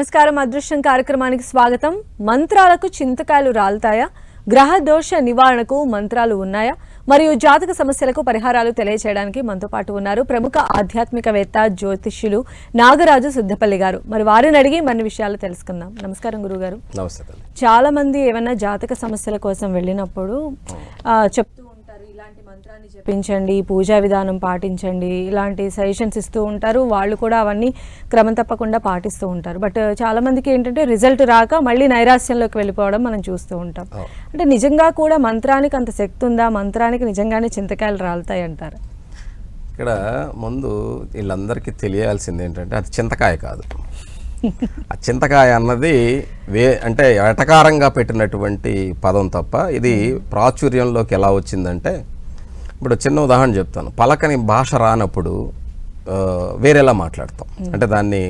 నమస్కారం. అదృష్టం కార్యక్రమానికి స్వాగతం. మంత్రాలకు చింతకాయలు రాలుతాయా? గ్రహ దోష నివారణకు మంత్రాలు ఉన్నాయా? మరియు జాతక సమస్యలకు పరిహారాలు తెలియజేయడానికి మనతో పాటు ఉన్నారు ప్రముఖ ఆధ్యాత్మికవేత్త జ్యోతిష్యులు నాగరాజు సిద్ధపల్లి గారు. మరి వారిని అడిగి మన విషయాలు తెలుసుకుందాం. నమస్కారం గురుగారు. నమస్తే. చాలా మంది ఏమైనా జాతక సమస్యల కోసం వెళ్ళినప్పుడు చెప్తూ ఉంటారు, ఇలాంటి మంత్రాన్ని జపించండి, పూజా విధానం పాటించండి, ఇలాంటి సజెషన్స్ ఇస్తూ ఉంటారు. వాళ్ళు కూడా అవన్నీ క్రమం తప్పకుండా పాటిస్తూ ఉంటారు. బట్ చాలా మందికి ఏంటంటే రిజల్ట్ రాక మళ్ళీ నైరాశ్యంలోకి వెళ్ళిపోవడం మనం చూస్తూ ఉంటాం. అంటే నిజంగా కూడా మంత్రానికి అంత శక్తి ఉందా? మంత్రానికి నిజంగానే చింతకాయలు రాలుతాయి అంటారు? ఇక్కడ ముందు వీళ్ళందరికీ తెలియాల్సింది ఏంటంటే అది చింతకాయ కాదు. ఆ చింతకాయ అన్నది అంటే ఎటకారంగా పెట్టినటువంటి పదం తప్ప ఇది ప్రాచుర్యంలోకి ఎలా వచ్చిందంటే, ఇప్పుడు చిన్న ఉదాహరణ చెప్తాను. పలకని భాష రానప్పుడు వేరేలా మాట్లాడతాం, అంటే దాన్ని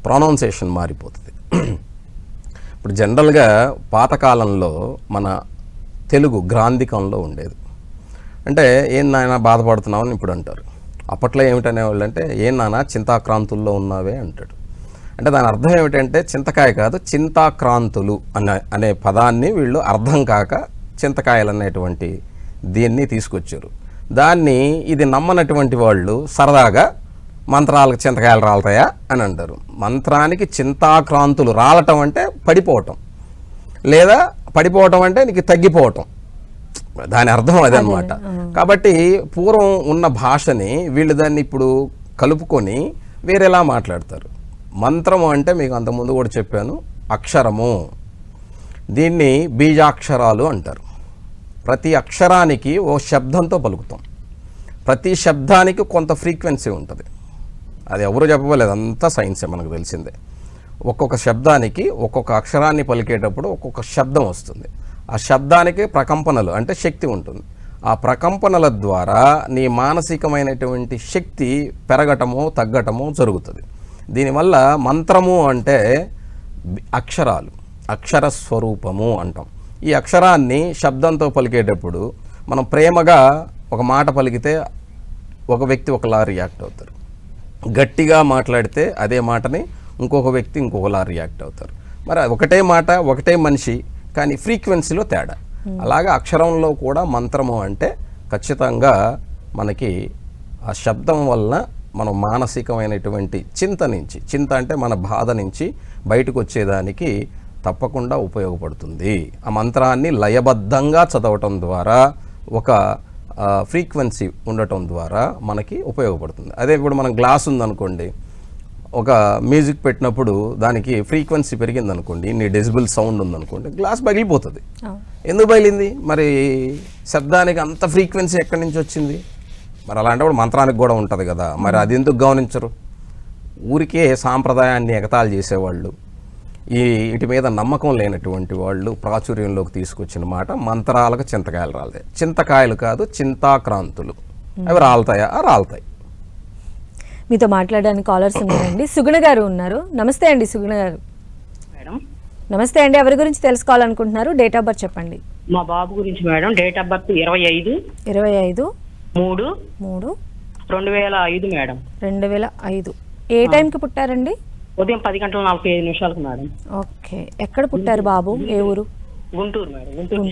ప్రొనౌన్సియేషన్ మారిపోతుంది. ఇప్పుడు జనరల్గా పాతకాలంలో మన తెలుగు గ్రాంధికంలో ఉండేది. అంటే ఏం నాయన బాధపడుతున్నావు అని ఇప్పుడు అంటారు. అప్పట్లో ఏమిటనేవాళ్ళు అంటే, ఏం నాన్న చింతాక్రాంతుల్లో ఉన్నావే అంటాడు. అంటే దాని అర్థం ఏమిటంటే చింతకాయ కాదు, చింతాక్రాంతులు అనే పదాన్ని వీళ్ళు అర్థం కాక చింతకాయలు అనేటువంటి దీన్ని తీసుకొచ్చారు. దాన్ని ఇది నమ్మనటువంటి వాళ్ళు సరదాగా మంత్రాలకు చింతకాయలు రాలతాయా అని అంటారు. మంత్రానికి చింతాక్రాంతులు రాలటం అంటే పడిపోవటం, లేదా పడిపోవటం అంటే నీకు తగ్గిపోవటం, దాని అర్థం అదనమాట. కాబట్టి పూర్వం ఉన్న భాషని వీళ్ళు దాన్ని ఇప్పుడు కలుపుకొని వేరేలా మాట్లాడతారు. మంత్రము అంటే మీకు అంతకుముందు కూడా చెప్పాను, అక్షరము. దీన్ని బీజాక్షరాలు అంటారు. ప్రతి అక్షరానికి ఓ శబ్దంతో పలుకుతాం. ప్రతి శబ్దానికి కొంత ఫ్రీక్వెన్సీ ఉంటుంది. అది ఎవరు చెప్పలేదు, అంతా సైన్సే, మనకు తెలిసిందే. ఒక్కొక్క శబ్దానికి ఒక్కొక్క అక్షరాన్ని పలికేటప్పుడు ఒక్కొక్క శబ్దం వస్తుంది. ఆ శబ్దానికి ప్రకంపనలు అంటే శక్తి ఉంటుంది. ఆ ప్రకంపనల ద్వారా నీ మానసికమైనటువంటి శక్తి పెరగటము తగ్గటము జరుగుతుంది. దీనివల్ల మంత్రము అంటే అక్షరాలు, అక్షర స్వరూపము అంటాం. ఈ అక్షరాన్ని శబ్దంతో పలికేటప్పుడు మనం ప్రేమగా ఒక మాట పలికితే ఒక వ్యక్తి ఒకలా రియాక్ట్ అవుతారు. గట్టిగా మాట్లాడితే అదే మాటని ఇంకొక వ్యక్తి ఇంకొకలా రియాక్ట్ అవుతారు. మరి ఒకటే మాట ఒకటే మనిషి, కానీ ఫ్రీక్వెన్సీలో తేడా. అలాగే అక్షరంలో కూడా మంత్రము అంటే ఖచ్చితంగా మనకి ఆ శబ్దం వలన మనం మానసికమైనటువంటి చింత అంటే మన బాధ నుంచి బయటకు వచ్చేదానికి తప్పకుండా ఉపయోగపడుతుంది. ఆ మంత్రాన్ని లయబద్ధంగా చదవటం ద్వారా ఒక ఫ్రీక్వెన్సీ ఉండటం ద్వారా మనకి ఉపయోగపడుతుంది. అదే ఇప్పుడు మనం గ్లాస్ ఉందనుకోండి, ఒక మ్యూజిక్ పెట్టినప్పుడు దానికి ఫ్రీక్వెన్సీ పెరిగిందనుకోండి, ఇన్ని డెసిబుల్ సౌండ్ ఉందనుకోండి, గ్లాస్ పగిలిపోతుంది. ఎందుకు పగిలింది? మరి శబ్దానికి అంత ఫ్రీక్వెన్సీ ఎక్కడి నుంచి వచ్చింది? మరి అలాంటప్పుడు మంత్రానికి కూడా ఉంటుంది కదా. మరి అది ఎందుకు గమనించరు? ఊరికే సాంప్రదాయాన్ని ఎగతాళి చేసేవాళ్ళు, వీటి మీద నమ్మకం లేనటువంటి వాళ్ళు ప్రాచుర్యంలోకి తీసుకొచ్చిన మాట మంత్రాలకు చింతకాయలు రాలుతాయి. చింతకాయలు కాదు, చింతాక్రాంతులు. అవి రాలుతాయా? రాలుతాయి. మీతో మాట్లాడడానికి కాలర్స్ ఉన్నారండి. సుగుణ గారు ఉన్నారు. నమస్తే అండి సుగుణ గారు. మేడం నమస్తే అండి. ఎవరి గురించి తెలుసుకోవాలనుకుంటున్నారు? డేట్ ఆఫ్ బర్త్ చెప్పండి. మా బాబు గురించి madam. Date of birth 25/3/2005 madam. 2005. ఏ టైంకి పుట్టారండి? ఉదయం 10:45 మేడం. ఓకే. ఎక్కడ పుట్టారు బాబు? ఏ ఊరు? గుంటూరు మేడం. గుంటూరు.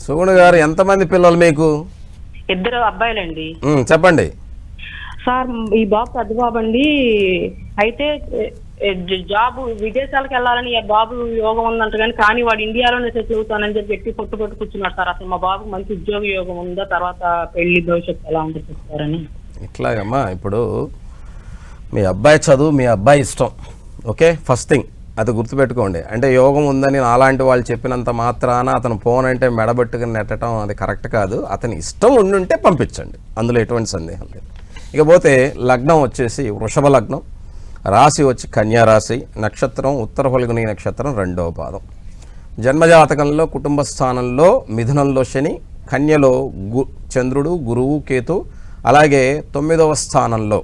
సుగుణ గారు, ఎంతమంది పిల్లలు మీకు? 2 అబ్బాయిలండి. చెప్పండి సార్. ఈ బాబు పెద్ద బాబు అండి. అయితే జాబ్ విదేశాలకు వెళ్ళాలని బాబు యోగం ఉందంట, కానీ వాడు ఇండియాలోనే సెటిల్ అవుతానని చెప్పి పట్టు కూర్చున్నాడు సార్. అసలు మా బాబుకు మంచి ఉద్యోగ యోగం ఉందా? తర్వాత పెళ్లి భవిష్యత్తు ఎలా ఉంటుంది చెప్తారని. ఇట్లాగమ్మా, ఇప్పుడు మీ అబ్బాయి చదువు మీ అబ్బాయి ఇష్టం. ఓకే, ఫస్ట్ థింగ్ అది గుర్తుపెట్టుకోండి. అంటే యోగం ఉందని అలాంటి వాళ్ళు చెప్పినంత మాత్రాన అతను పోనంటే మెడబెట్టుకుని నెట్టడం అది కరెక్ట్ కాదు. అతని ఇష్టం ఉండుంటే పంపించండి, అందులో ఎటువంటి సందేహం లేదు. ఇకపోతే లగ్నం వచ్చేసి వృషభ లగ్నం, రాశి వచ్చి కన్యా రాశి, నక్షత్రం ఉత్తర ఫల్గుని నక్షత్రం 2వ పాదం. జన్మజాతకంలో కుటుంబ స్థానంలో మిథునంలో శని, కన్యలో చంద్రుడు, గురువు, కేతు, అలాగే 9వ స్థానంలో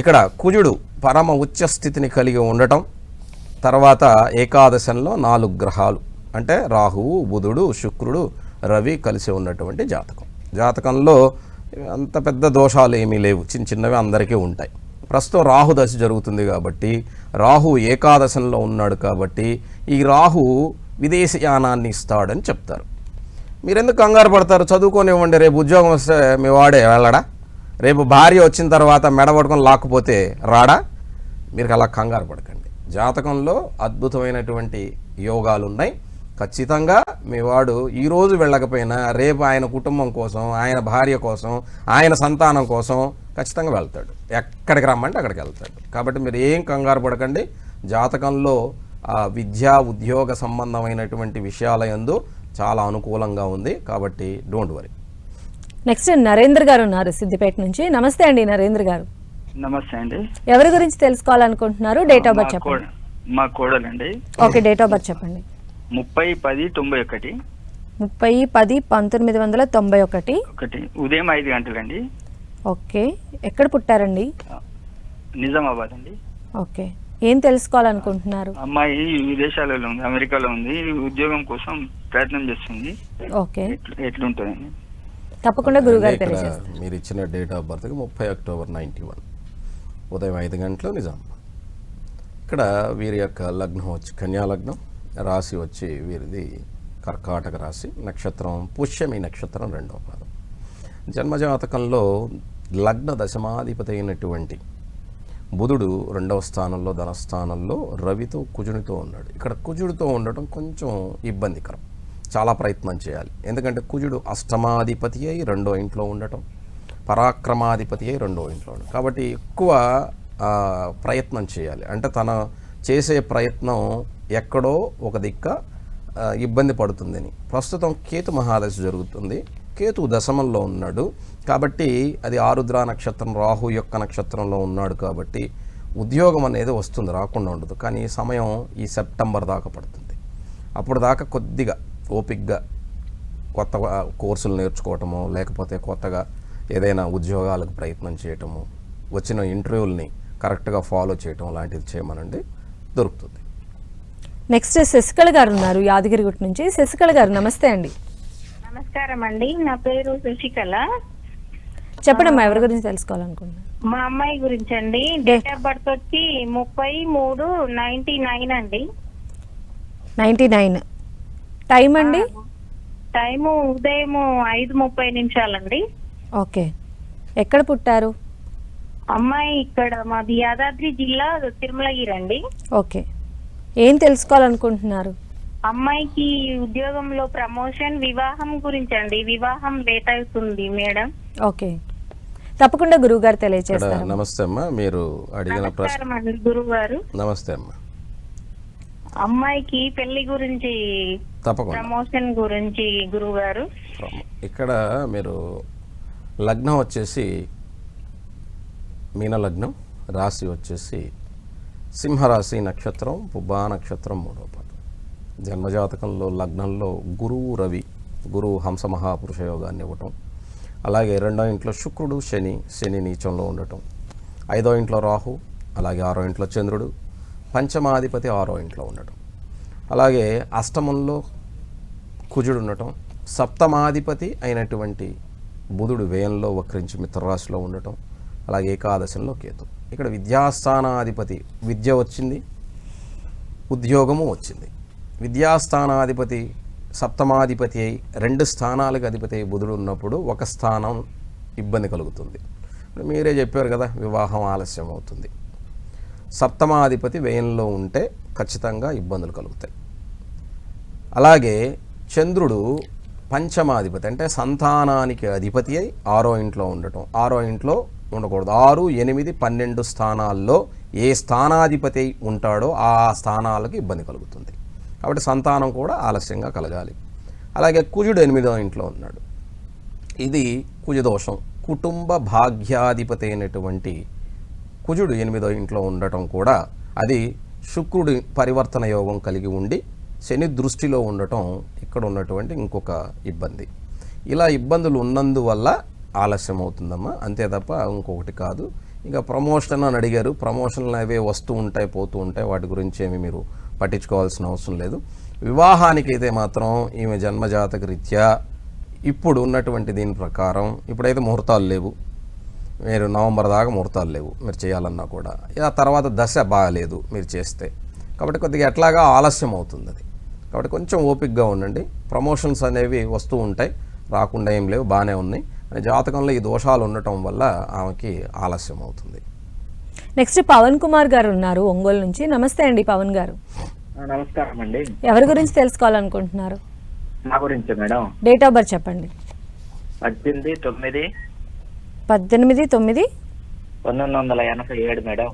ఇక్కడ కుజుడు పరమ ఉచ్చ స్థితిని కలిగి ఉండటం. తర్వాత ఏకాదశంలో 4 గ్రహాలు అంటే రాహువు, బుధుడు, శుక్రుడు, రవి కలిసి ఉన్నటువంటి జాతకం. జాతకంలో అంత పెద్ద దోషాలు ఏమీ లేవు, చిన్న చిన్నవి అందరికీ ఉంటాయి. ప్రస్తుతం రాహు దశ జరుగుతుంది కాబట్టి, రాహు ఏకాదశంలో ఉన్నాడు కాబట్టి ఈ రాహు విదేశయానాన్ని ఇస్తాడని చెప్తారు. మీరెందుకు కంగారు పడతారు? చదువుకోనివ్వండి, రేపు ఉద్యోగం వస్తే మీ వాడే వెళ్ళడా? రేపు భార్య వచ్చిన తర్వాత మెడబడుకొని లాక్కుపోతే రాడా? మీరు అలా కంగారు పడకండి. జాతకంలో అద్భుతమైనటువంటి యోగాలు ఉన్నాయి. ఖచ్చితంగా మీ వాడు ఈరోజు వెళ్ళకపోయినా రేపు ఆయన కుటుంబం కోసం, ఆయన భార్య కోసం, ఆయన సంతానం కోసం ఖచ్చితంగా వెళ్తాడు. ఎక్కడికి రమ్మంటే అక్కడికి వెళ్తాడు. కాబట్టి మీరు ఏం కంగారు పడకండి. జాతకంలో విద్యా ఉద్యోగ సంబంధమైనటువంటి విషయాల యందు చాలా అనుకూలంగా ఉంది. కాబట్టి డోంట్ వరీ. నెక్స్ట్ నరేంద్ర గారు ఉన్నారు సిద్దిపేట నుంచి. నమస్తే అండి నరేంద్ర గారు. నమస్తే అండి. ఎవరి గురించి తెలుసుకోవాలనుకుంటున్నారు? డేట్ ఆఫ్ బర్త్ చెప్పండి. మా కోడలండి. ఓకే, డేట్ ఆఫ్ బర్త్ చెప్పండి. 30/10/91. 30/10/1991. ఉదయం 5 గంటలండి. ఓకే, ఎక్కడ పుట్టారండి? నిజామాబాద్ అండి. ఓకే, ఏం తెలుసుకోవాలనుకుంటున్నారు? అమ్మాయి విదేశాలలో ఉంది, అమెరికాలో ఉంది. ఉద్యోగం కోసం ప్రయత్నం చేస్తుంది. ఓకే, ఎట్లుంటుందండి? తప్పకుండా గురుగారు ఇక్కడ తెలియజేస్తారు. మీరు ఇచ్చిన డేట్ ఆఫ్ బర్త్కి 30 అక్టోబర్ 91 ఉదయం 5 గంటలు నిజామాబాద్. ఇక్కడ వీరి యొక్క లగ్నం వచ్చి కన్యా లగ్నం, రాశి వచ్చి వీరిది కర్కాటక రాశి, నక్షత్రం పుష్యమి నక్షత్రం 2వ పాదం. జన్మజాతకంలో లగ్న దశమాధిపతి అయినటువంటి బుధుడు 2వ స్థానంలో ధనస్థానంలో రవితో కుజునితో ఉన్నాడు. ఇక్కడ కుజుడితో ఉండటం కొంచెం ఇబ్బందికరం. చాలా ప్రయత్నం చేయాలి. ఎందుకంటే కుజుడు అష్టమాధిపతి అయి 2వ ఇంట్లో ఉండటం, పరాక్రమాధిపతి అయి 2వ ఇంట్లో ఉండటం. కాబట్టి ఎక్కువ ప్రయత్నం చేయాలి. అంటే తన చేసే ప్రయత్నం ఎక్కడో ఒక దిక్క ఇబ్బంది పడుతుందని. ప్రస్తుతం కేతు మహాదశ జరుగుతుంది. కేతు దశమంలో ఉన్నాడు కాబట్టి అది ఆరుద్ర నక్షత్రం, రాహు యొక్క నక్షత్రంలో ఉన్నాడు కాబట్టి ఉద్యోగం అనేది వస్తుంది, రాకుండా ఉండదు. కానీ సమయం ఈ సెప్టెంబర్ దాకా పడుతుంది. అప్పుడు దాకా కొద్దిగా ఓపిక్గా కొత్త కోర్సులు నేర్చుకోవటము, లేకపోతే కొత్తగా ఏదైనా ఉద్యోగాలకు ప్రయత్నం చేయటము, వచ్చిన ఇంటర్వ్యూల్ని కరెక్ట్గా ఫాలో చేయటం లాంటిది చేయమనండి, దొరుకుతుంది. నెక్స్ట్ శశికళ గారు ఉన్నారు యాదగిరిగుట్ట నుంచి. శశికళ గారు నమస్తే అండి. నమస్కారం అండి, నా పేరు శశికళ. చెప్పండి అమ్మా, ఎవరి గురించి తెలుసుకోవాలనుకుంటున్నారు? మా అమ్మాయి గురించి అండి. డేట్ ఆఫ్ బర్త్ వచ్చి 30/3/99 అండి. 99. టైం అండి? టైము ఉదయం 5:30 అండి. ఓకే, ఎక్కడ పుట్టారు? అమ్మాయి ఇక్కడ మాది యాదాద్రి జిల్లా తిరుమలగిరి అండి. ఓకే, ఏం తెలుసుకోవాలనుకుంటున్నారు? అమ్మాయికి ఉద్యోగంలో ప్రమోషన్, వివాహం గురించి అండి. వివాహం లేట్ అవుతుంది మేడం. ఓకే, తప్పకుండా గురువు గారు ఇక్కడ తెలియజేస్తారు. నమస్తే అమ్మా, మీరు అడిగిన ప్రశ్న. నమస్కారం అండి గురువు గారు. నమస్తే అమ్మా. అమ్మాయికి పెళ్లి గురించి, తప్పకుండా ప్రమోషన్ గురించి గురువు గారు. ఇక్కడ మీరు లగ్నం వచ్చేసి మీన లగ్నం, రాశి వచ్చేసి సింహరాశి, నక్షత్రం పుబ్బా నక్షత్రం 3వ పాదం. జన్మజాతకంలో లగ్నంలో గురువు రవి, గురువు హంస మహాపురుష యోగాన్ని ఇవ్వటం, అలాగే 2వ ఇంట్లో శుక్రుడు శని నీచంలో ఉండటం, 5వ ఇంట్లో రాహు, అలాగే 6వ ఇంట్లో చంద్రుడు, పంచమాధిపతి 6వ ఇంట్లో ఉండటం, అలాగే అష్టమంలో కుజుడు ఉండటం, సప్తమాధిపతి అయినటువంటి బుధుడు వ్యయంలో వక్రించి మిత్రరాశిలో ఉండటం, అలాగే ఏకాదశంలో కేతు. ఇక్కడ విద్యాస్థానాధిపతి విద్య వచ్చింది, ఉద్యోగము వచ్చింది. విద్యాస్థానాధిపతి సప్తమాధిపతి అయి 2 స్థానాలకు అధిపతి అయి బుధుడు ఉన్నప్పుడు ఒక స్థానం ఇబ్బంది కలుగుతుంది. మీరే చెప్పారు కదా, వివాహం ఆలస్యం అవుతుంది. సప్తమాధిపతి వ్యయంలో ఉంటే ఖచ్చితంగా ఇబ్బందులు కలుగుతాయి. అలాగే చంద్రుడు పంచమాధిపతి అంటే సంతానానికి అధిపతి అయి 6వ ఇంట్లో ఉండటం, 6వ ఇంట్లో ఉండకూడదు. 6, 8, 12 స్థానాల్లో ఏ స్థానాధిపతి ఉంటాడో ఆ స్థానాలకు ఇబ్బంది కలుగుతుంది. కాబట్టి సంతానం కూడా ఆలస్యంగా కలగాలి. అలాగే కుజుడు 8వ ఇంట్లో ఉన్నాడు. ఇది కుజదోషం. కుటుంబ భాగ్యాధిపతి అయినటువంటి కుజుడు 8వ ఇంట్లో ఉండటం కూడా అది శుక్రుడి పరివర్తన యోగం కలిగి ఉండి శని దృష్టిలో ఉండటం ఇక్కడ ఉన్నటువంటి ఇంకొక ఇబ్బంది. ఇలా ఇబ్బందులు ఉన్నందువల్ల ఆలస్యం అవుతుందమ్మా, అంతే తప్ప ఇంకొకటి కాదు. ఇంకా ప్రమోషన్ అని అడిగారు, ప్రమోషన్లు అవే వస్తూ ఉంటాయి పోతూ ఉంటాయి, వాటి గురించి ఏమి మీరు పట్టించుకోవాల్సిన అవసరం లేదు. వివాహానికి అయితే మాత్రం ఈమె జన్మజాతక రీత్యా ఇప్పుడు ఉన్నటువంటి దీని ప్రకారం ఇప్పుడైతే ముహూర్తాలు లేవు. మీరు నవంబర్ దాకా ముహూర్తాలు లేవు మీరు చేయాలన్నా కూడా, ఆ తర్వాత దశ బాగాలేదు మీరు చేస్తే, కాబట్టి కొద్దిగా ఎట్లాగా ఆలస్యం అవుతుంది అది. కాబట్టి కొంచెం ఓపికగా ఉండండి. ప్రమోషన్స్ అనేవి వస్తూ ఉంటాయి, రాకుండా ఏం లేవు, బాగానే ఉన్నాయి. జాతకంలో ఈ దోషాలు ఉండటం వల్ల ఆమెకి ఆలస్యం అవుతుంది. నెక్స్ట్ పవన్ కుమార్ గారు ఉన్నారు ఒంగోలు నుంచి. నమస్తే అండి పవన్ గారు. నమస్కారం అండి. ఎవరి గురించి తెలుసుకోవాలనుకుంటున్నారు? నా గురించి మేడం. డేట్ ఆఫ్ బర్త్ చెప్పండి. 18/9/1987 మేడం.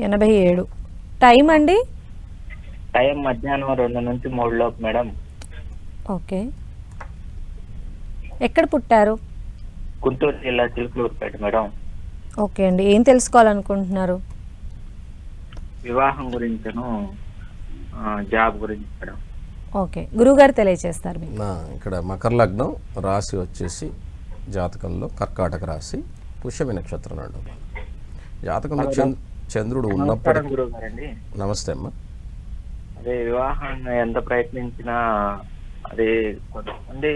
87. టైం అండి? టైం మధ్యాహ్నం 2 నుంచి 3 లోపు మేడం. ఓకే. ఎక్కడ పుట్టారు? గుంటూరు జిల్లా చిలుకలూరుపేట మేడం. ఓకే అండి, ఏం తెలుసుకోవాలనుకుంటున్నారు? వివాహం గురించను జాబ్ గురించి మేడం. ఓకే, గురువుగారు తెలియజేస్తారు మీకు. ఇక్కడ మకర లగ్నం, రాశి వచ్చేసి జాతకంలో కర్కాటక రాశి, పుష్యమి నక్షత్రం నాడు. జాతకంలో చంద్రుడు ఉన్నప్పటికీ. గురువు గారండి నమస్తే అమ్మా. అదే వివాహం ఎంత ప్రయత్నించినా అది కొంతమంది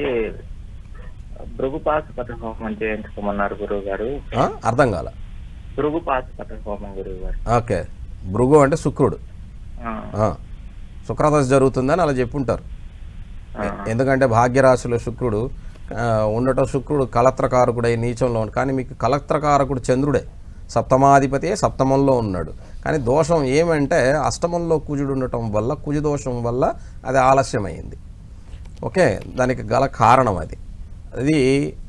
భృగుపాశుపత హోమం చేయించుకోమన్నారు గురువు గారు. అర్థం కాల. భృగుపాశుపత హోమం గురువు గారు. ఓకే, భృగు అంటే శుక్రుడు. శుక్రదశ జరుగుతుందని అలా చెప్పుంటారు. ఎందుకంటే భాగ్యరాశిలో శుక్రుడు ఉండటం, శుక్రుడు కలత్రకారకుడై నీచంలో ఉన్నాడు. కానీ మీకు కలత్రకారకుడు చంద్రుడే, సప్తమాధిపతి సప్తమంలో ఉన్నాడు. కానీ దోషం ఏమంటే అష్టమంలో కుజుడు ఉండటం వల్ల, కుజు దోషం వల్ల అది ఆలస్యమైంది. ఓకే, దానికి గల కారణం అది. అది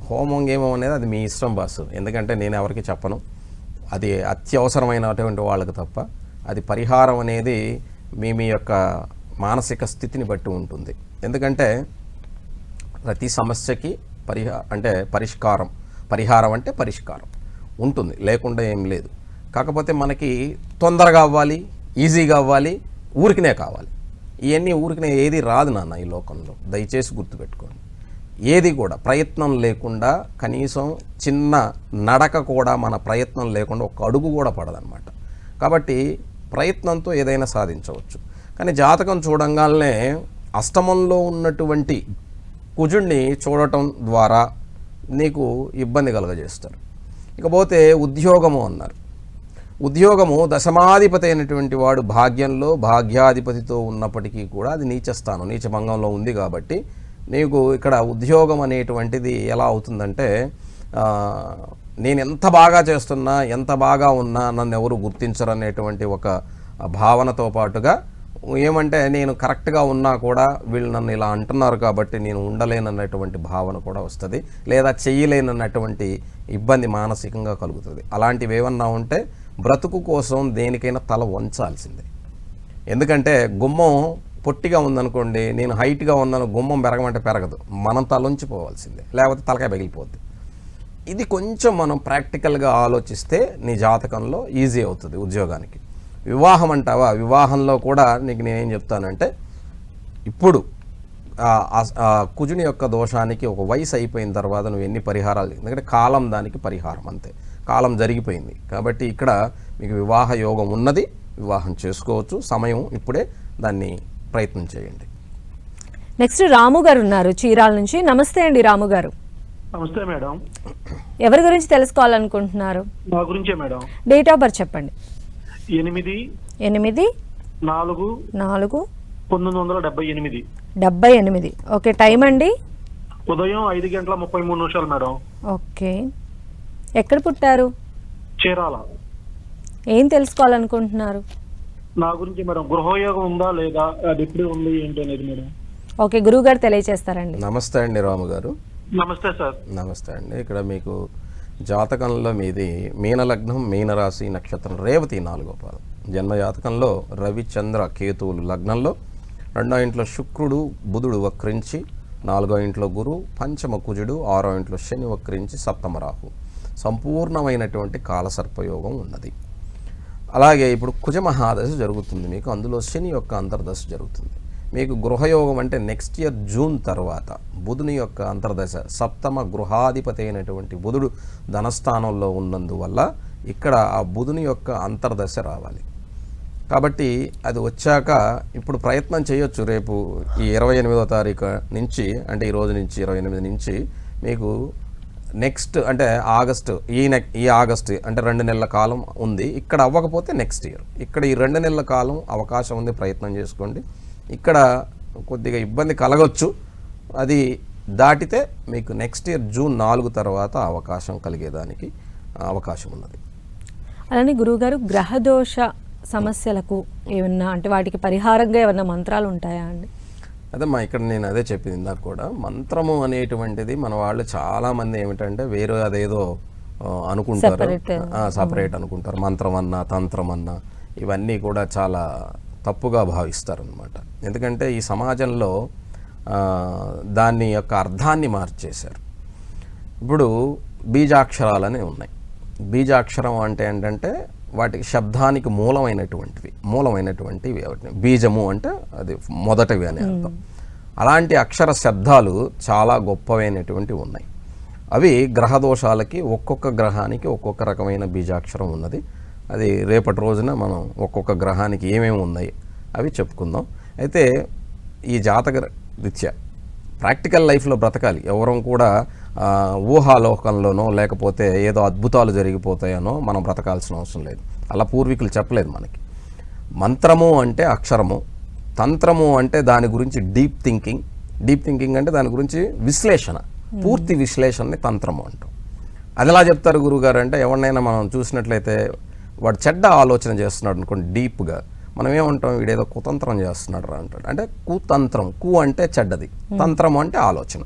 హోమం గేమం అనేది అది మీ ఇష్టం బాసు, ఎందుకంటే నేను ఎవరికి చెప్పను, అది అత్యవసరమైనటువంటి వాళ్ళకి తప్ప. అది పరిహారం అనేది మీ మీ యొక్క మానసిక స్థితిని బట్టి ఉంటుంది. ఎందుకంటే ప్రతి సమస్యకి పరిహారం అంటే పరిష్కారం ఉంటుంది, లేకుండా ఏం లేదు. కాకపోతే మనకి తొందరగా అవ్వాలి, ఈజీగా అవ్వాలి, ఊరికినే కావాలి. ఇవన్నీ ఊరికినే ఏది రాదు నాన్న ఈ లోకంలో, దయచేసి గుర్తుపెట్టుకోండి. ఏది కూడా ప్రయత్నం లేకుండా, కనీసం చిన్న నడక కూడా మన ప్రయత్నం లేకుండా ఒక అడుగు కూడా పడదన్నమాట. కాబట్టి ప్రయత్నంతో ఏదైనా సాధించవచ్చు. కానీ జాతకం చూడంగానే అష్టమంలో ఉన్నటువంటి కుజుడిని చూడటం ద్వారా నీకు ఇబ్బంది కలుగజేస్తారు. ఇకపోతే ఉద్యోగము అన్నారు. ఉద్యోగము దశమాధిపతి అయినటువంటి వాడు భాగ్యంలో భాగ్యాధిపతితో ఉన్నప్పటికీ కూడా అది నీచస్థానం, నీచభంగంలో ఉంది. కాబట్టి నీకు ఇక్కడ ఉద్యోగం అనేటువంటిది ఎలా అవుతుందంటే, నేను ఎంత బాగా చేస్తున్నా, ఎంత బాగా ఉన్నా నన్ను ఎవరు గుర్తించరు అనేటువంటి ఒక భావనతో పాటుగా, ఏమంటే నేను కరెక్ట్గా ఉన్నా కూడా వీళ్ళు నన్ను ఇలా అంటున్నారు కాబట్టి నేను ఉండలేనన్నటువంటి భావన కూడా వస్తుంది, లేదా చెయ్యలేనన్నటువంటి ఇబ్బంది మానసికంగా కలుగుతుంది. అలాంటివి ఏమన్నా ఉంటే బ్రతుకు కోసం దేనికైనా తల వంచాల్సిందే. ఎందుకంటే గుమ్మం పొట్టిగా ఉందనుకోండి, నేను హైట్గా ఉన్నాను, గుమ్మం పెరగమంటే పెరగదు, మనం తలొంచిపోవాల్సిందే, లేకపోతే తలకాయ పగిలిపోద్ది. ఇది కొంచెం మనం ప్రాక్టికల్గా ఆలోచిస్తే నీ జాతకంలో ఈజీ అవుతుంది ఉద్యోగానికి. వివాహం అంటావా, వివాహంలో కూడా నీకు నేనేం చెప్తానంటే, ఇప్పుడు కుజుని యొక్క దోషానికి ఒక వయసు అయిపోయిన తర్వాత నువ్వు ఎన్ని పరిహారాలు, ఎందుకంటే కాలం దానికి పరిహారం, అంతే, కాలం జరిగిపోయింది. కాబట్టి ఇక్కడ మీకు వివాహ యోగం ఉన్నది, వివాహం చేసుకోవచ్చు, సమయం ఇప్పుడే, దాన్ని ప్రయత్నం చేయండి. నెక్స్ట్ రాము గారు ఉన్నారు చీరాల నుంచి. నమస్తే అండి రాము గారు. నమస్తే మేడం. ఎవరి గురించి తెలుసుకోవాలనుకుంటున్నారు? నా గురించే మేడం. డేట్ ఆఫ్ బర్త్ చెప్పండి. 8/4/1978. 78. ఓకే, టైం అండి? ఉదయం 5:33 మేడం. ఓకే, ఎక్కడ పుట్టారు? చీరాల. ఏం తెలుసుకోవాలనుకుంటున్నారు? నా గురించి మేడం, గృహయోగం ఉందా లేదా, అది ఎప్పుడు ఉంది ఏంటి అనేది మేడం. ఓకే, గురువు గారు తెలియజేస్తారండి. నమస్తే అండి రాము గారు. నమస్తే సార్. నమస్తే అండి. ఇక్కడ మీకు జాతకంలో మీది మీనలగ్నం, మీనరాశి, నక్షత్రం రేవతి 4వ పాదం. జన్మ జాతకంలో రవి, చంద్ర, కేతువులు లగ్నంలో, 2వ ఇంట్లో శుక్రుడు, బుధుడు వక్రించి, 4వ ఇంట్లో గురు, పంచమ కుజుడు, 6వ ఇంట్లో శని వక్రించి, సప్తమ రాహు. సంపూర్ణమైనటువంటి కాలసర్పయోగం ఉన్నది. అలాగే ఇప్పుడు కుజ మహాదశ జరుగుతుంది మీకు, అందులో శని యొక్క అంతర్దశ జరుగుతుంది. మీకు గృహయోగం అంటే నెక్స్ట్ ఇయర్ జూన్ తర్వాత బుధుని యొక్క అంతర్దశ, సప్తమ గృహాధిపతి అయినటువంటి బుధుడు ధనస్థానంలో ఉన్నందువల్ల ఇక్కడ ఆ బుధుని యొక్క అంతర్దశ రావాలి. కాబట్టి అది వచ్చాక ఇప్పుడు ప్రయత్నం చేయొచ్చు. రేపు ఈ 28వ తారీఖు నుంచి, అంటే ఈ రోజు నుంచి 28 నుంచి మీకు నెక్స్ట్ అంటే ఆగస్టు ఈ ఆగస్టు అంటే 2 నెలల కాలం ఉంది. ఇక్కడ అవ్వకపోతే నెక్స్ట్ ఇయర్. ఇక్కడ ఈ 2 నెలల కాలం అవకాశం ఉంది, ప్రయత్నం చేసుకోండి. ఇక్కడ కొద్దిగా ఇబ్బంది కలగొచ్చు, అది దాటితే మీకు నెక్స్ట్ ఇయర్ జూన్ 4 తర్వాత అవకాశం కలిగేదానికి అవకాశం ఉన్నది. అలానే గురువుగారు గ్రహదోష సమస్యలకు ఏమన్నా అంటే వాటికి పరిహారంగా ఏమన్నా మంత్రాలు ఉంటాయా అండి? అదేమ్మా, ఇక్కడ నేను అదే చెప్పింది ఇందాక కూడా. మంత్రము అనేటువంటిది మన వాళ్ళు చాలామంది ఏమిటంటే వేరే అదేదో అనుకుంటారు, సపరేట్ అనుకుంటారు. మంత్రం అన్నా తంత్రం అన్నా ఇవన్నీ కూడా చాలా తప్పుగా భావిస్తారనమాట. ఎందుకంటే ఈ సమాజంలో దాని యొక్క అర్థాన్ని మార్చేశారు. ఇప్పుడు బీజాక్షరాలని ఉన్నాయి. బీజాక్షరం అంటే ఏంటంటే వాటికి శబ్దానికి మూలమైనటువంటివి బీజము అంటే అది మొదటివి అనే అర్థం. అలాంటి అక్షర శబ్దాలు చాలా గొప్పవైనటువంటివి ఉన్నాయి. అవి గ్రహదోషాలకి ఒక్కొక్క గ్రహానికి ఒక్కొక్క రకమైన బీజాక్షరం ఉన్నది. అది రేపటి రోజున మనం ఒక్కొక్క గ్రహానికి ఏమేమి ఉన్నాయి అవి చెప్పుకుందాం. అయితే ఈ జాతక రీత్యా ప్రాక్టికల్ లైఫ్లో బ్రతకాలి. ఎవరం కూడా ఊహాలోకంలోనో లేకపోతే ఏదో అద్భుతాలు జరిగిపోతాయనో మనం బ్రతకాల్సిన అవసరం లేదు. అలా పూర్వీకులు చెప్పలేదు మనకి. మంత్రము అంటే అక్షరము, తంత్రము అంటే దాని గురించి డీప్ థింకింగ్ అంటే దాని గురించి విశ్లేషణ, పూర్తి విశ్లేషణని తంత్రము అంటాం. అది ఎలా చెప్తారు గురువుగారు అంటే, ఎవరినైనా మనం చూసినట్లయితే వాడు చెడ్డ ఆలోచన చేస్తున్నాడు అనుకోండి డీప్గా, మనం ఏమంటాం, వీడేదో కుతంత్రం చేస్తున్నాడు రా అంటాడు. అంటే కుతంత్రం, కు అంటే చెడ్డది, తంత్రము అంటే ఆలోచన.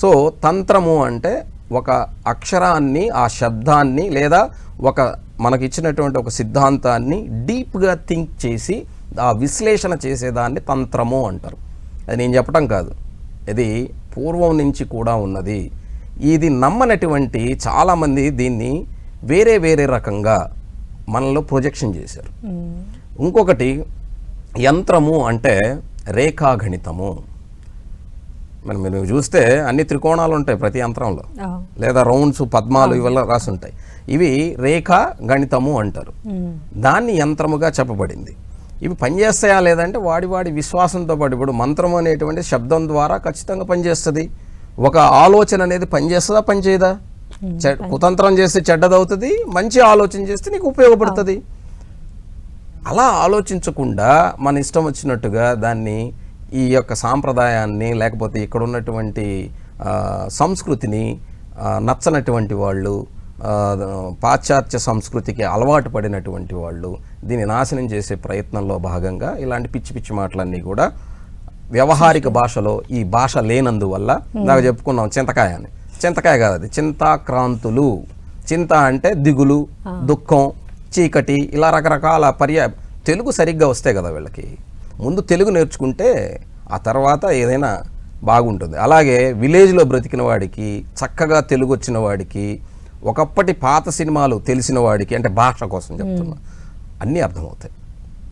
సో తంత్రము అంటే ఒక అక్షరాన్ని, ఆ శబ్దాన్ని లేదా ఒక మనకిచ్చినటువంటి ఒక సిద్ధాంతాన్ని డీప్గా థింక్ చేసి ఆ విశ్లేషణ చేసేదాన్ని తంత్రము అంటారు. అది నేను చెప్పటం కాదు, ఇది పూర్వం నుంచి కూడా ఉన్నది. ఇది నమ్మనటువంటి చాలామంది దీన్ని వేరే వేరే రకంగా మనలో ప్రొజెక్షన్ చేశారు. ఇంకొకటి యంత్రము అంటే రేఖాగణితము. మనం మీరు చూస్తే అన్ని త్రికోణాలు ఉంటాయి ప్రతి యంత్రంలో, లేదా రౌండ్స్, పద్మాలు ఇవల్ల రాసి ఉంటాయి. ఇవి రేఖా గణితము అంటారు. దాన్ని యంత్రముగా చెప్పబడింది. ఇవి పనిచేస్తాయా లేదంటే వాడి విశ్వాసంతో పాటు, ఇప్పుడు మంత్రం అనేటువంటి శబ్దం ద్వారా ఖచ్చితంగా పనిచేస్తుంది. ఒక ఆలోచన అనేది పనిచేస్తుందా పనిచేయదా? కుతంత్రం చేస్తే చెడ్డదవుతుంది, మంచి ఆలోచన చేస్తే నీకు ఉపయోగపడుతుంది. అలా ఆలోచించకుండా మన ఇష్టం వచ్చినట్టుగా దాన్ని, ఈ యొక్క సాంప్రదాయాన్ని లేకపోతే ఇక్కడ ఉన్నటువంటి సంస్కృతిని నచ్చనటువంటి వాళ్ళు, పాశ్చాత్య సంస్కృతికి అలవాటు పడినటువంటి వాళ్ళు దీన్ని నాశనం చేసే ప్రయత్నంలో భాగంగా ఇలాంటి పిచ్చి పిచ్చి మాటలన్నీ కూడా వ్యవహారిక భాషలో, ఈ భాష లేనందువల్ల నాకు చెప్పుకున్నాం చింతకాయ అని. చింతకాయ కాదు అది, చింతాక్రాంతులు. చింత అంటే దిగులు, దుఃఖం, చీకటి, ఇలా రకరకాల తెలుగు సరిగ్గా వస్తే కదా వీళ్ళకి. ముందు తెలుగు నేర్చుకుంటే ఆ తర్వాత ఏదైనా బాగుంటుంది. అలాగే విలేజ్లో బ్రతికిన వాడికి, చక్కగా తెలుగు వచ్చిన వాడికి, ఒకప్పటి పాత సినిమాలు తెలిసిన వాడికి, అంటే భాష కోసం చెప్తున్నా, అన్నీ అర్థమవుతాయి.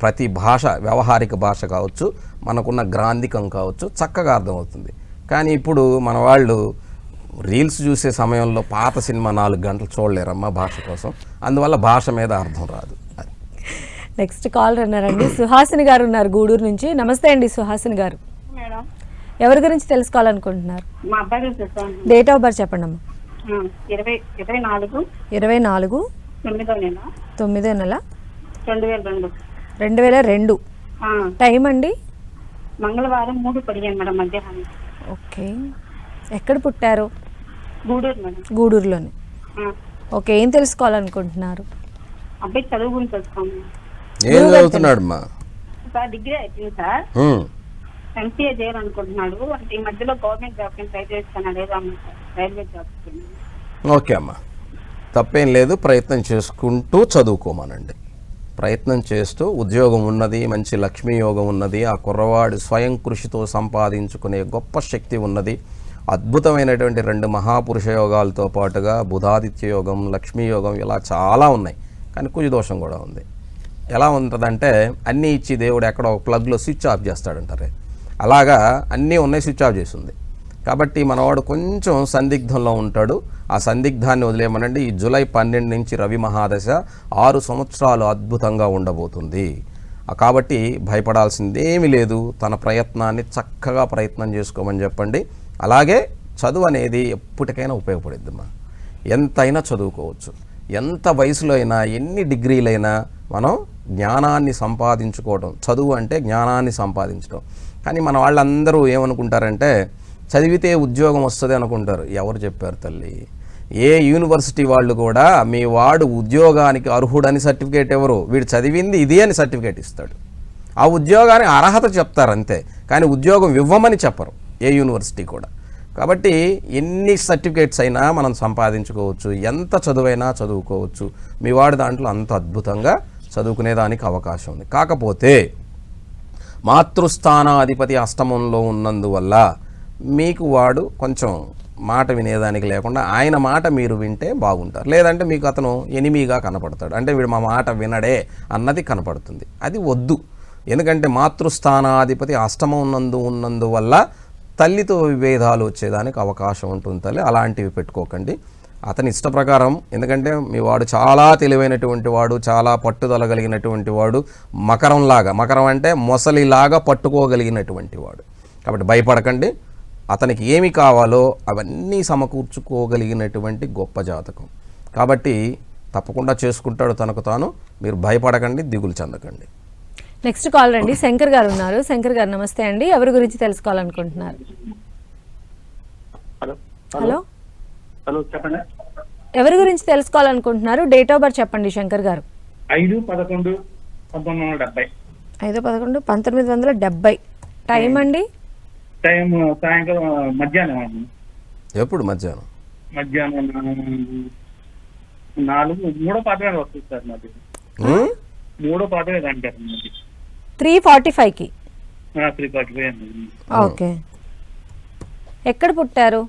ప్రతి భాష, వ్యవహారిక భాష కావచ్చు, మనకున్న గ్రాంధికం కావచ్చు, చక్కగా అర్థమవుతుంది. కానీ ఇప్పుడు మన వాళ్ళు రీల్స్ చూసే సమయంలో పాత సినిమా 4 గంటలు చూడలేరమ్మా భాష కోసం. అందువల్ల భాష మీద అర్థం రాదు. నెక్స్ట్ కాలర్ ఉన్నారండి, సుహాసిని గారు ఉన్నారు గూడూరు నుంచి. నమస్తే అండి సుహాసిని గారు. మేడం, ఎవరి గురించి తెలుసుకోవాలనుకుంటున్నారు? మా అబ్బాయి గురించి చెప్తాను. డేట్ ఆఫ్ బర్త్ చెప్పండి అమ్మా. 24 9వ నెల 2002. 2002. టైం అండి? మంగళవారం 3:15 మేడం మధ్యాహ్నం. ఓకే, ఎక్కడ పుట్టారు? గూడూరు మేడం. గూడూరులోనే. ఓకే, ఏం తెలుసుకోవాలనుకుంటున్నారు? అబ్బాయి చదువు గురించి తెలుసుకోండి. ఏం చదువుతున్నాడు మా సార్? డిగ్రీ అయిపోయింది సార్. ఎంసీఏ చేయాలనుకుంటున్నాడు. అంటే ఈ మధ్యలో గవర్నమెంట్ జాబ్ ట్రై చేస్తున్నాడు, రైల్వే జాబ్. ఓకే అమ్మా, తప్పేం లేదు. ప్రయత్నం చేసుకుంటూ చదువుకోమానండి. ప్రయత్నం చేస్తూ ఉద్యోగం ఉన్నది, మంచి లక్ష్మీ యోగం ఉన్నది. ఆ కుర్రవాడు స్వయం కృషితో సంపాదించుకునే గొప్ప శక్తి ఉన్నది. అద్భుతమైనటువంటి 2 మహాపురుష యోగాలతో పాటుగా బుధాదిత్య యోగం, లక్ష్మీ యోగం, ఇలా చాలా ఉన్నాయి. కానీ కుజదోషం కూడా ఉంది. ఎలా ఉంటుందంటే అన్నీ ఇచ్చి దేవుడు ఎక్కడో ఒక ప్లగ్లో స్విచ్ ఆఫ్ చేస్తాడంటారే, అలాగా అన్నీ ఉన్నాయి, స్విచ్ ఆఫ్ చేసి ఉంది. కాబట్టి మనవాడు కొంచెం సందిగ్ధంలో ఉంటాడు. ఆ సందిగ్ధాన్ని వదిలేయమనండి. ఈ జూలై 12 నుంచి రవి మహాదశ 6 సంవత్సరాలు అద్భుతంగా ఉండబోతుంది. కాబట్టి భయపడాల్సిందేమీ లేదు. తన ప్రయత్నాన్ని చక్కగా ప్రయత్నం చేసుకోమని చెప్పండి. అలాగే చదువు అనేది ఎప్పటికైనా ఉపయోగపడుద్దమ్మా. ఎంతైనా చదువుకోవచ్చు, ఎంత వయసులో అయినా, ఎన్ని డిగ్రీలైనా మనం జ్ఞానాన్ని సంపాదించుకోవడం. చదువు అంటే జ్ఞానాన్ని సంపాదించడం. కానీ మన వాళ్ళందరూ ఏమనుకుంటారంటే చదివితే ఉద్యోగం వస్తుంది అనుకుంటారు. ఎవరు చెప్పారు తల్లి? ఏ యూనివర్సిటీ వాళ్ళు కూడా మీ వాడు ఉద్యోగానికి అర్హుడని సర్టిఫికేట్ ఎవరు, వీడు చదివింది ఇది అని సర్టిఫికేట్ ఇస్తాడు. ఆ ఉద్యోగానికి అర్హత చెప్తారు అంతే, కానీ ఉద్యోగం ఇవ్వమని చెప్పరు ఏ యూనివర్సిటీ కూడా. కాబట్టి ఎన్ని సర్టిఫికేట్స్ అయినా మనం సంపాదించుకోవచ్చు, ఎంత చదువైనా చదువుకోవచ్చు. మీ వాడు దాంట్లో అంత అద్భుతంగా చదువుకునేదానికి అవకాశం ఉంది. కాకపోతే మాతృస్థానాధిపతి అష్టమంలో ఉన్నందువల్ల మీకు వాడు కొంచెం మాట వినేదానికి లేకుండా ఆయన మాట మీరు వింటే బాగుంటారు. లేదంటే మీకు అతను ఎనిమిగా కనపడతాడు, అంటే వీడు మా మాట వినడే అన్నది కనపడుతుంది. అది వద్దు. ఎందుకంటే మాతృస్థానాధిపతి అష్టమం ఉన్నందువల్ల తల్లితో విభేదాలు వచ్చేదానికి అవకాశం ఉంటుంది తల్లి. అలాంటివి పెట్టుకోకండి. అతని ఇష్ట ప్రకారం, ఎందుకంటే మీ వాడు చాలా తెలివైనటువంటి వాడు, చాలా పట్టుదల కలిగినటువంటి వాడు, మకరం అంటే మొసలిలాగా పట్టుకోగలిగినటువంటి వాడు. కాబట్టి భయపడకండి. అతనికి ఏమి కావాలో అవన్నీ సమకూర్చుకోగలిగినటువంటి గొప్ప జాతకం. కాబట్టి తప్పకుండా చేసుకుంటాడు తనకు తాను. మీరు భయపడకండి, దిగులు చెందకండి. నెక్స్ట్ కాల్ రండి. శంకర్ గారు ఉన్నారు. శంకర్ గారు నమస్తే అండి. ఎవరి గురించి తెలుసుకోవాలనుకుంటున్నారు? హలో హలో చెప్పండి. ఎవరి గురించి తెలుసుకోవాలనుకుంటున్నారు? డేట్ ఆఫ్ బర్త్ చెప్పండి శంకర్ గారు. 5/11/1970. 5/11/1970. టైం అండి? టైం సాయంకాలం మధ్యాహ్నం. ఎప్పుడు? మధ్యాహ్నం 3:45 వస్తుంది సార్. మాది 3:45 అంటారు. 3:45కి. 3:45 అండి. ఓకే. ఎక్కడ పుట్టారు?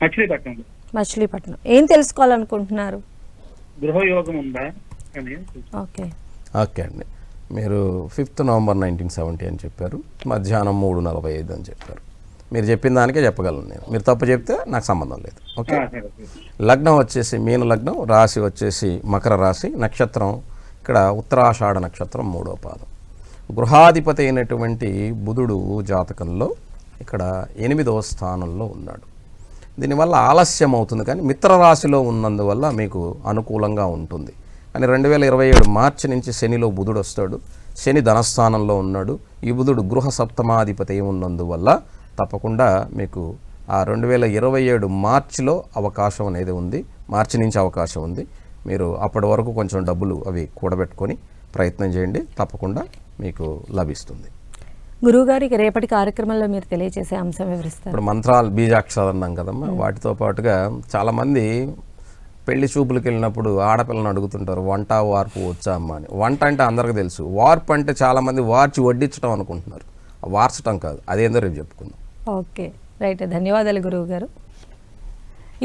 మచిలీపట్నంలో. మచిలీపట్నం. ఏం తెలుసుకోవాలనుకుంటున్నారు? గృహయోగం ఉందా అని. ఓకే ఓకే అండి. మీరు 5th November 1970 అని చెప్పారు. మధ్యాహ్నం 3:45 అని చెప్పారు. మీరు చెప్పిన దానికే చెప్పగలను నేను. మీరు తప్పు చెప్తే నాకు సంబంధం లేదు. ఓకే. లగ్నం వచ్చేసి మీన లగ్నం, రాశి వచ్చేసి మకర రాశి, నక్షత్రం ఇక్కడ ఉత్తరాషాఢ నక్షత్రం 3వ పాదం. గృహాధిపతి అయినటువంటి బుధుడు జాతకంలో ఇక్కడ 8వ స్థానంలో ఉన్నాడు. దీనివల్ల ఆలస్యం అవుతుంది, కానీ మిత్ర రాశిలో ఉన్నందువల్ల మీకు అనుకూలంగా ఉంటుంది. కానీ 2027 మార్చి నుంచి శనిలో బుధుడు వస్తాడు. శని ధనస్థానంలో ఉన్నాడు. ఈ బుధుడు గృహ సప్తమాధిపతి ఉన్నందువల్ల తప్పకుండా మీకు ఆ 2027 మార్చిలో అవకాశం అనేది ఉంది. మార్చి నుంచి అవకాశం ఉంది. మీరు అప్పటి వరకు కొంచెం డబ్బులు అవి కూడబెట్టుకొని ప్రయత్నం చేయండి, తప్పకుండా మీకు లభిస్తుంది. గురువుగారికి రేపటి కార్యక్రమంలో మీరు తెలియజేసే అంశం వివరిస్తారు. ఇప్పుడు మంత్రాలు, బీజాక్షరాలు అన్నాం కదమ్మా, వాటితో పాటుగా చాలామంది పెళ్లి చూపులకు వెళ్ళినప్పుడు ఆడపిల్లని అడుగుతుంటారు, వంట వార్పు వచ్చా అమ్మ అని. వంట అంటే అందరికీ తెలుసు, వార్పు అంటే చాలామంది వార్చి వడ్డించడం అనుకుంటున్నారు. వార్చడం కాదు, అదేందో రేపు చెప్పుకుందాం. Okay right. ధన్యవాదాలు గురువు గారు.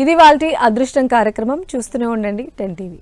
ఇది వాళ్ళ అదృష్టం కార్యక్రమం. చూస్తూనే ఉండండి 10 TV.